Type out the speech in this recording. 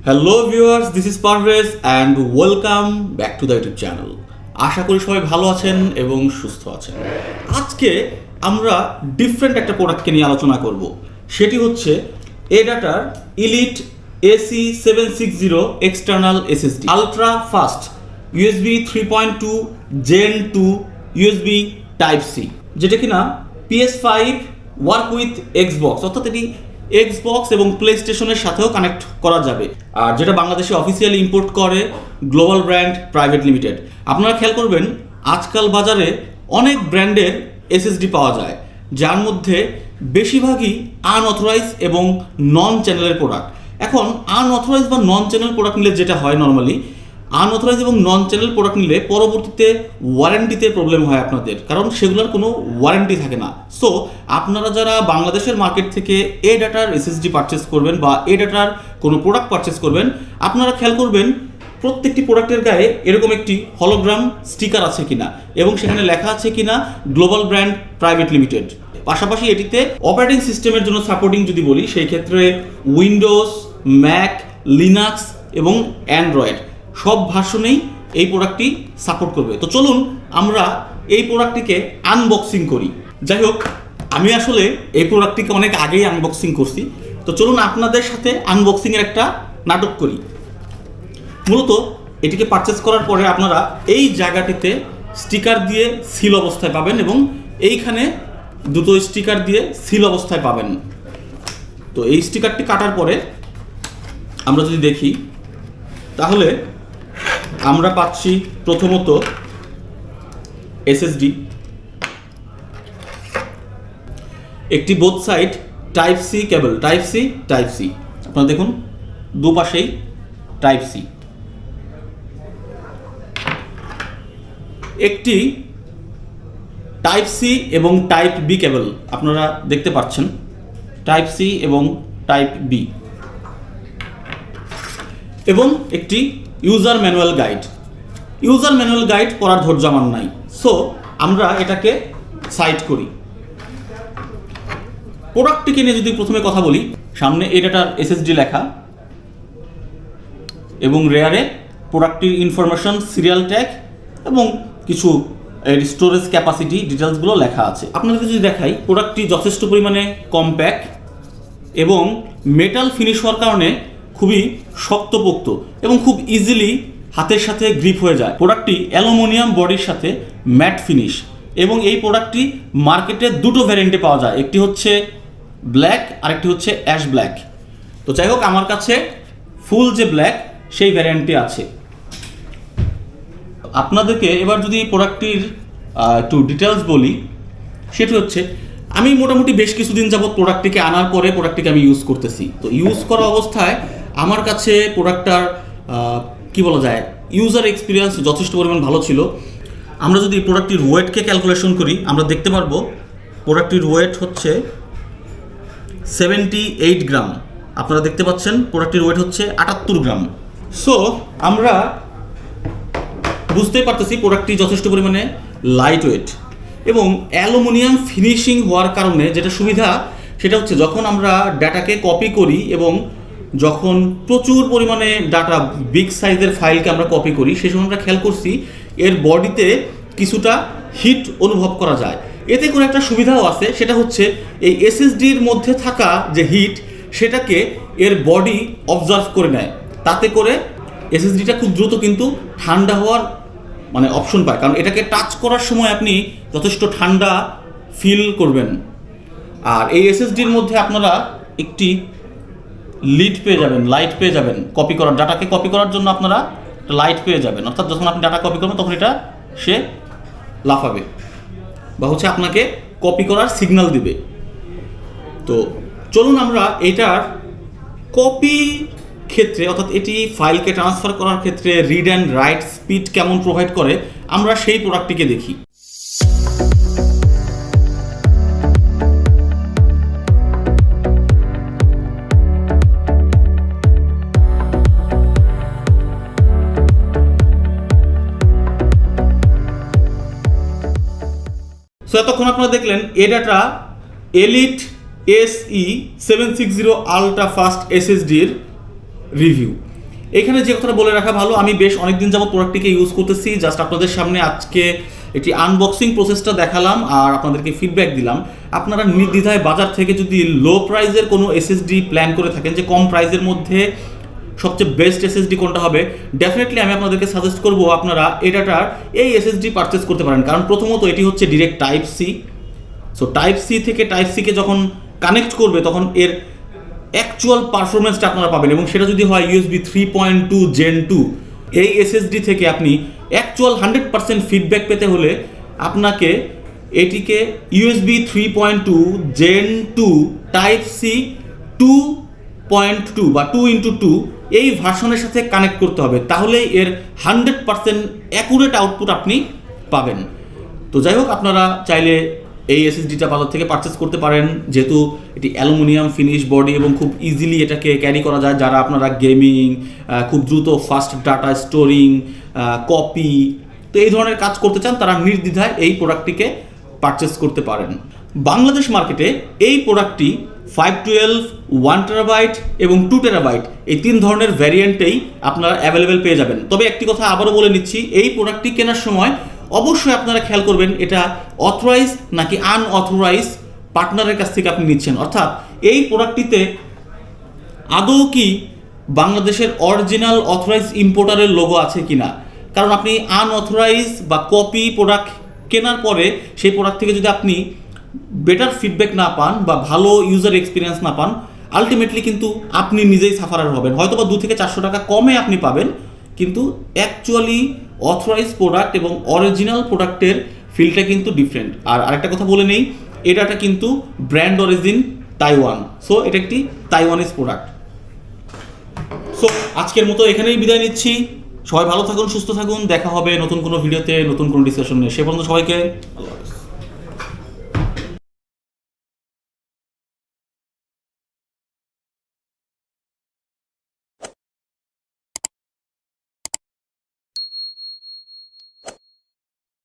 Hello viewers, this is Parvez and welcome back to the YouTube channel. আশা করি সবাই ভালো আছেন এবং সুস্থ আছেন। আজকে আমরা ডিফারেন্ট একটা প্রোডাক্টকে নিয়ে আলোচনা করব। সেটি হচ্ছে এডাটার Elite SE760 external SSD ultra fast USB 3.2 Gen 2 USB Type-C, যেটা কিনা PS5 ওয়ার্ক উইথ এক্সবক্স, অর্থাৎ এটি এক্সবক্স এবং প্লে স্টেশনের সাথেও কানেক্ট করা যাবে। আর যেটা বাংলাদেশে অফিসিয়ালি ইম্পোর্ট করে গ্লোবাল ব্র্যান্ড প্রাইভেট লিমিটেড। আপনারা খেয়াল করবেন, আজকাল বাজারে অনেক ব্র্যান্ডের SSD পাওয়া যায়, যার মধ্যে বেশিরভাগই আনঅথরাইজ এবং নন চ্যানেলের প্রোডাক্ট। এখন আনঅথরাইজ বা নন চ্যানেল প্রোডাক্ট নিলে যেটা হয়, নর্মালি আনঅথরাইজ এবং নন চ্যানেল প্রোডাক্ট নিলে পরবর্তীতে ওয়ারেন্টিতে প্রবলেম হয় আপনাদের, কারণ সেগুলোর কোনো ওয়ারেন্টি থাকে না। সো আপনারা যারা বাংলাদেশের মার্কেট থেকে এডাটার SSD পারচেস করবেন বা এডাটার কোনো প্রোডাক্ট পারচেস করবেন, আপনারা খেয়াল করবেন প্রত্যেকটি প্রোডাক্টের গায়ে এরকম একটি হলোগ্রাম স্টিকার আছে কিনা এবং সেখানে লেখা আছে কিনা গ্লোবাল ব্র্যান্ড প্রাইভেট লিমিটেড। পাশাপাশি এটিতে অপারেটিং সিস্টেমের জন্য সাপোর্টিং যদি বলি, সেই ক্ষেত্রে উইন্ডোজ, ম্যাক, লিনাক্স এবং অ্যান্ড্রয়েড সব ভার্সনেই এই প্রোডাক্টটি সাপোর্ট করবে। তো চলুন আমরা এই প্রোডাক্টটিকে আনবক্সিং করি। যাই হোক, আমি আসলে এই প্রোডাক্টটিকে অনেক আগেই আনবক্সিং করছি। তো চলুন আপনাদের সাথে আনবক্সিংয়ের একটা নাটক করি। মূলত এটিকে পারচেস করার পরে আপনারা এই জায়গাটিতে স্টিকার দিয়ে সিল অবস্থায় পাবেন এবং এইখানে দুটো স্টিকার দিয়ে সিল অবস্থায় পাবেন। তো এই স্টিকারটি কাটার পরে আমরা যদি দেখি, তাহলে আমরা পাচ্ছি প্রথমত SSD, একটি বোথ সাইড Type-C কেবল, Type-C। আপনারা দেখুন দুপাশেই Type-C, একটি Type-C এবং Type-B কেবল আপনারা দেখতে পাচ্ছেন, Type-C এবং Type-B, এবং একটি ইউজার ম্যানুয়াল গাইড পড়ার ধৈর্য আমার নাই। সো আমরা এটাকে সাইড করি। প্রোডাক্টটিকে নিয়ে যদি প্রথমে কথা বলি, সামনে এডাটার SSD লেখা এবং রেয়ারে প্রোডাক্টটির ইনফরমেশন, সিরিয়াল ট্যাগ এবং কিছু স্টোরেজ ক্যাপাসিটি ডিটেলসগুলো লেখা আছে। আপনাদেরকে যদি দেখাই, প্রোডাক্টটি যথেষ্ট পরিমাণে কম্প্যাক্ট এবং মেটাল ফিনিশ হওয়ার কারণে খুবই শক্তপোক্ত এবং খুব ইজিলি হাতের সাথে গ্রিপ হয়ে যায়। প্রোডাক্টটি অ্যালুমিনিয়াম বডির সাথে ম্যাট ফিনিশ এবং এই প্রোডাক্টটি মার্কেটে দুটো ভ্যারিয়েন্টে পাওয়া যায়, একটি হচ্ছে ব্ল্যাক আর একটি হচ্ছে অ্যাশ ব্ল্যাক। তো যাই হোক, আমার কাছে ফুল যে ব্ল্যাক সেই ভ্যারিয়েন্টটি আছে। আপনাদেরকে এবার যদি প্রোডাক্টটির একটু ডিটেলস বলি, সেটি হচ্ছে আমি মোটামুটি বেশ কিছুদিন যাবত প্রোডাক্টটিকে আনার পরে প্রোডাক্টটিকে আমি ইউজ করতেছি। তো ইউজ করা অবস্থায় আমার কাছে প্রোডাক্টটার কি বলা যায়, ইউজার এক্সপিরিয়েন্স যথেষ্ট পরিমাণ ভালো ছিল। আমরা যদি প্রোডাক্টটির ওয়েটকে ক্যালকুলেশন করি, আমরা দেখতে পারবো প্রোডাক্টটির ওয়েট হচ্ছে 78 গ্রাম। আপনারা দেখতে পাচ্ছেন প্রোডাক্টটির ওয়েট হচ্ছে 78 গ্রাম। সো আমরা বুঝতেই পারতেছি প্রোডাক্টটি যথেষ্ট পরিমাণে লাইট ওয়েট এবং অ্যালুমিনিয়াম ফিনিশিং হওয়ার কারণে যেটা সুবিধা, সেটা হচ্ছে যখন আমরা ডাটাকে কপি করি এবং যখন প্রচুর পরিমাণে ডাটা, বিগ সাইজের ফাইলকে আমরা কপি করি, সেই সময় আমরা খেয়াল করছি এর বডিতে কিছুটা হিট অনুভব করা যায়। এতে করে একটা সুবিধাও আছে, সেটা হচ্ছে এই SSDর মধ্যে থাকা যে হিট, সেটাকে এর বডি অবজার্ভ করে নেয়। তাতে করে SSDটা খুব দ্রুত কিন্তু ঠান্ডা হওয়ার অপশন পায়, কারণ এটাকে টাচ করার সময় আপনি যথেষ্ট ঠান্ডা ফিল করবেন। আর এই SSDর মধ্যে আপনারা একটি লিড পেয়ে যাবেন, লাইট পেয়ে যাবেন কপি করার, ডাটাকে কপি করার জন্য আপনারা লাইট পেয়ে যাবেন। অর্থাৎ যখন আপনি ডাটা কপি করবেন তখন এটা সে লাফাবে বা আপনাকে কপি করার সিগন্যাল দিবে। তো চলুন আমরা এটার কপি ক্ষেত্রে, অর্থাৎ এটি ফাইলকে ট্রান্সফার করার ক্ষেত্রে রিড অ্যান্ড রাইট স্পিড কেমন প্রোভাইড করে, আমরা সেই প্রোডাক্টটিকে দেখি। সো এতক্ষণ আপনারা দেখলেন ADATA Elite SE760 ultra fast SSDর রিভিউ। এখানে যে কথাটা বলে রাখা ভালো, আমি বেশ অনেকদিন যাবত প্রোডাক্টটিকে ইউজ করতেছি, জাস্ট আপনাদের সামনে আজকে এটি আনবক্সিং প্রসেসটা দেখালাম আর আপনাদেরকে ফিডব্যাক দিলাম। আপনারা নির্দ্বিধায় বাজার থেকে যদি লো প্রাইসের কোনো এসএসডি প্ল্যান করে থাকেন, যে কম প্রাইসের মধ্যে সবচেয়ে বেস্ট এসএসডি কোনটা হবে, ডেফিনেটলি আমি আপনাদেরকে সাজেস্ট করব আপনারা এডাটার এই এসএসডি পারচেস করতে পারেন। কারণ প্রথমত এটি হচ্ছে direct type C. So type C থেকে টাইপ সিকে যখন কানেক্ট করবে তখন এর অ্যাকচুয়াল পারফরমেন্সটা আপনারা পাবেন, এবং সেটা যদি হয় ইউএসবি 3.2 Gen 2, এই এসএসডি থেকে আপনি অ্যাকচুয়াল 100% ফিডব্যাক পেতে হলে আপনাকে এটিকে ইউএসবি 3.2 Gen 2 টাইপ সি 2.2 বা 2x2 এই ভার্সনের সাথে কানেক্ট করতে হবে, তাহলেই এর 100% অ্যাকুরেট আউটপুট আপনি পাবেন। তো যাই হোক, আপনারা চাইলে এই এসএসডিটা বাজার থেকে পারচেস করতে পারেন, যেহেতু এটি অ্যালুমিনিয়াম ফিনিশ বডি এবং খুব ইজিলি এটাকে ক্যারি করা যায়। যারা আপনারা গেমিং, খুব দ্রুত ফাস্ট ডাটা স্টোরিং, কপি, তো এই ধরনের কাজ করতে চান, তারা নির্দ্বিধায় এই প্রোডাক্টটিকে পারচেস করতে পারেন। বাংলাদেশ মার্কেটে এই প্রোডাক্টটি 512, 1 টেরাবাইট এবং 2 টেরাবাইট এই 3 ধরনের ভ্যারিয়েন্টেই আপনারা অ্যাভেলেবেল পেয়ে যাবেন। তবে একটি কথা আবারও বলে নিচ্ছি, এই প্রোডাক্টটি কেনার সময় অবশ্যই আপনারা খেয়াল করবেন এটা অথরাইজ নাকি আনঅথরাইজ পার্টনারের কাছ থেকে আপনি নিচ্ছেন, অর্থাৎ এই প্রোডাক্টটিতে আদৌ কি বাংলাদেশের অরিজিনাল অথরাইজ ইম্পোর্টারের লোগো আছে কিনা। কারণ আপনি আনঅথরাইজ বা কপি প্রোডাক্ট কেনার পরে সেই প্রোডাক্ট থেকে যদি আপনি বেটার ফিডব্যাক না পান বা ভালো ইউজার এক্সপিরিয়েন্স না পান, আলটিমেটলি কিন্তু আপনি নিজেই সাফারার হবেন। হয়তো বা 200 থেকে 400 টাকা কমে আপনি পাবেন, কিন্তু অ্যাকচুয়ালি অথরাইজ প্রোডাক্ট এবং অরিজিনাল প্রোডাক্টের ফিলটা কিন্তু ডিফারেন্ট। আর আরেকটা কথা বলে নেই, এটাটা কিন্তু ব্র্যান্ড অরিজিন তাইওয়ান, সো এটা একটি তাইওয়ানিজ প্রোডাক্ট। সো আজকের মতো এখানেই বিদায় নিচ্ছি। সবাই ভালো থাকুন, সুস্থ থাকুন, দেখা হবে নতুন কোনো ভিডিওতে, নতুন কোনো ডিসকাশন নিয়ে। সে পর্যন্ত সবাইকে আল্লাহ হাফেজ।